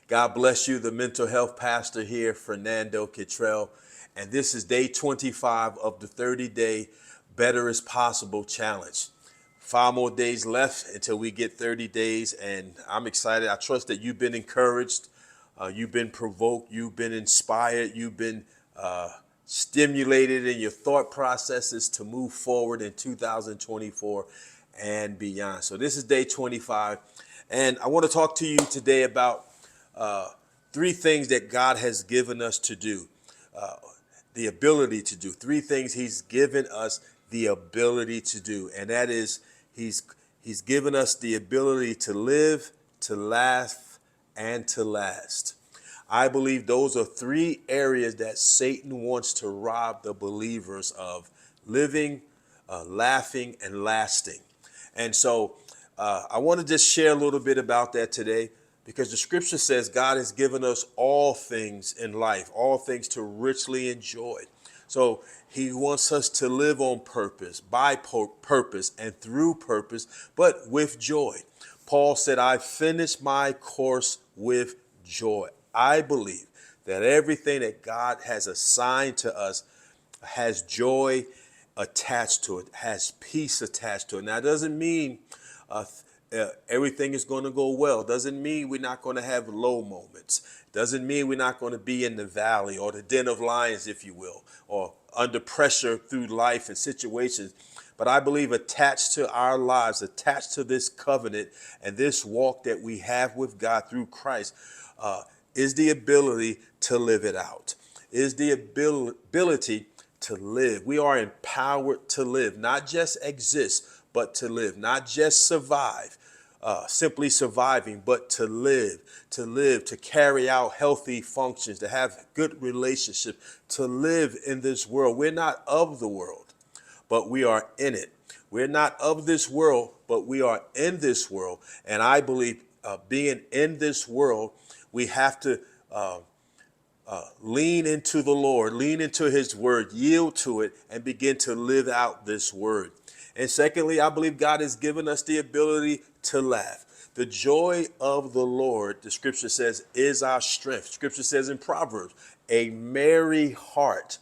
God bless you, the mental health pastor here, Fernando Kittrell. And this is day 25 of the 30-day Better is Possible challenge. 5 more days left until we get 30 days, and I'm excited. I trust that you've been encouraged, you've been provoked, you've been inspired, you've been stimulated in your thought processes to move forward in 2024 and beyond. So this is day 25, and I want to talk to you today about three things that God has given us to do, the ability to do. Three things He's given us the ability to do, and that is He's given us the ability to live, to laugh, and to last. I believe those are three areas that Satan wants to rob the believers of: living, laughing, and lasting. And so I want to just share a little bit about that today, because the scripture says God has given us all things in life, all things to richly enjoy. So He wants us to live on purpose, by purpose, and through purpose, but with joy. Paul said, I finished my course with joy. I believe that everything that God has assigned to us has joy attached to it, has peace attached to it. Now, it doesn't mean everything is going to go well. Doesn't mean we're not going to have low moments. Doesn't mean we're not going to be in the valley or the den of lions, if you will, or under pressure through life and situations. But I believe attached to our lives, attached to this covenant and this walk that we have with God through Christ, is the ability to live it out, is the ability to live. We are empowered to live, not just exist, but to live, not just survive, simply surviving, but to live, to carry out healthy functions, to have good relationships, to live in this world. We're not of the world, but we are in it. We're not of this world, but we are in this world. And I believe being in this world, we have to lean into the Lord, lean into His word, yield to it, and begin to live out this word. And secondly, I believe God has given us the ability to laugh. The joy of the Lord, the scripture says, is our strength. Scripture says in Proverbs, a merry heart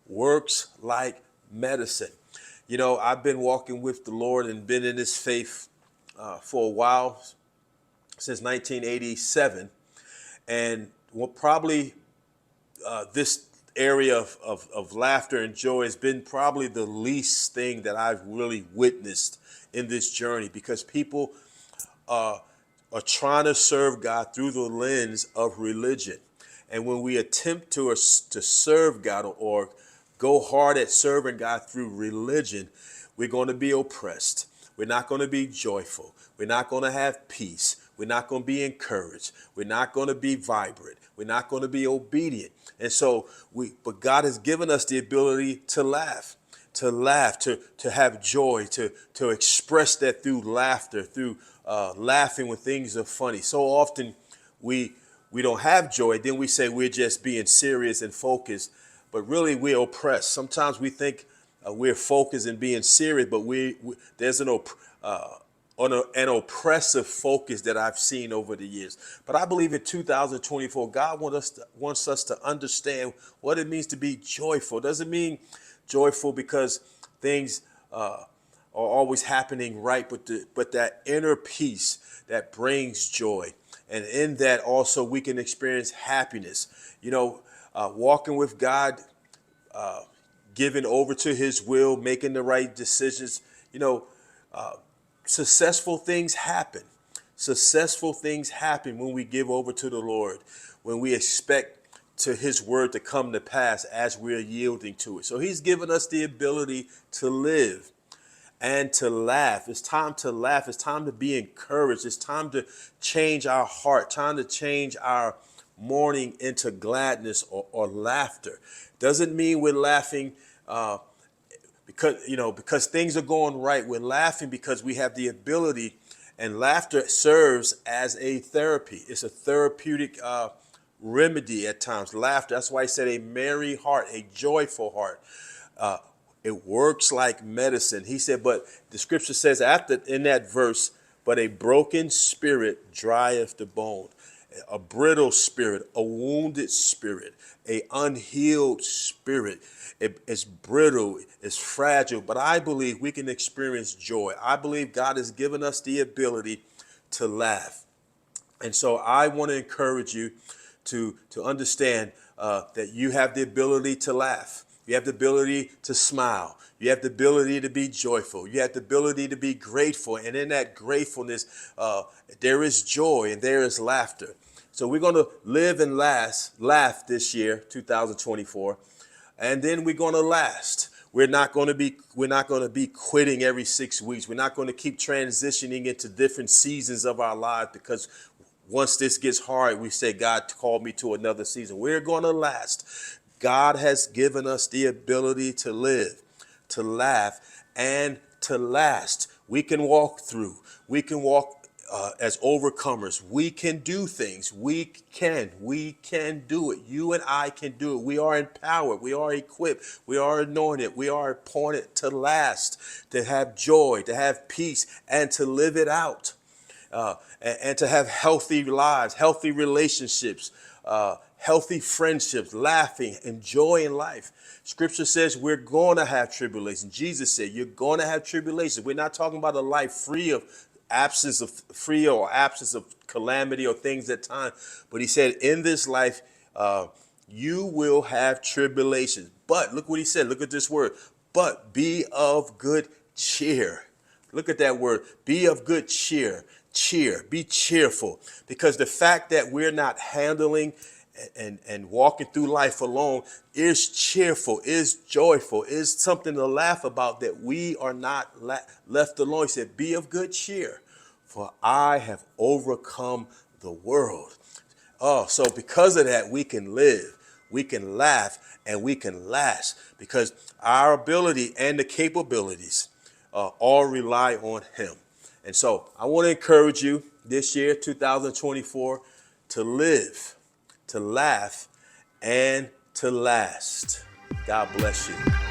works like medicine. You know, I've been walking with the Lord and been in His faith for a while, since 1987. And probably this area of laughter and joy has been probably the least thing that I've really witnessed in this journey, because people are trying to serve God through the lens of religion. And when we attempt to serve God or go hard at serving God through religion, we're going to be oppressed. We're not going to be joyful. We're not going to have peace. We're not going to be encouraged. We're not going to be vibrant. We're not going to be obedient. And so but God has given us the ability to laugh, to have joy, to express that through laughter, through laughing when things are funny. So often we don't have joy. Then we say we're just being serious and focused, but really we're oppressed. Sometimes we think we're focused and being serious, but there's an oppressive focus that I've seen over the years. But I believe in 2024, God wants us to understand what it means to be joyful. It doesn't mean joyful because things are always happening right, but that inner peace that brings joy. And in that also we can experience happiness. You know, walking with God, giving over to His will, making the right decisions. You know, successful things happen. Successful things happen when we give over to the Lord, when we expect to His word to come to pass as we're yielding to it. So He's given us the ability to live and to laugh. It's time to laugh. It's time to be encouraged. It's time to change our heart, time to change our mourning into gladness or laughter. Doesn't mean we're laughing because things are going right. We're laughing because we have the ability, and laughter serves as a therapy. It's a therapeutic remedy at times. Laughter, that's why He said a merry heart, a joyful heart. It works like medicine. He said, but the scripture says in that verse, but a broken spirit drieth the bone. a brittle spirit, a wounded spirit, a unhealed spirit. It's brittle, it's fragile, but I believe we can experience joy. I believe God has given us the ability to laugh. And so I want to encourage you to understand that you have the ability to laugh. You have the ability to smile. You have the ability to be joyful. You have the ability to be grateful. And in that gratefulness, there is joy and there is laughter. So we're going to live and laugh this year, 2024. And then we're going to last. We're not going to be quitting every 6 weeks. We're not going to keep transitioning into different seasons of our lives, because once this gets hard, we say, God called me to another season. We're going to last. God has given us the ability to live, to laugh, and to last. We can walk through. We can walk as overcomers. We can do things. We can do it. You and I can do it. We are empowered. We are equipped. We are anointed. We are appointed to last, to have joy, to have peace, and to live it out. And to have healthy lives, healthy relationships, healthy friendships, laughing, enjoying life. Scripture says we're going to have tribulation. Jesus said you're going to have tribulation. We're not talking about a life free or absence of calamity or things at time. But he said in this life, you will have tribulation. But look what he said. Look at this word. But be of good cheer. Look at that word. Be of good cheer. Be cheerful, because the fact that we're not handling and walking through life alone is cheerful, is joyful, is something to laugh about, that we are not left alone. He said, be of good cheer, for I have overcome the world. Oh, so because of that, we can live, we can laugh, and we can last, because our ability and the capabilities all rely on him. And so I want to encourage you this year, 2024, to live, to laugh, and to last. God bless you.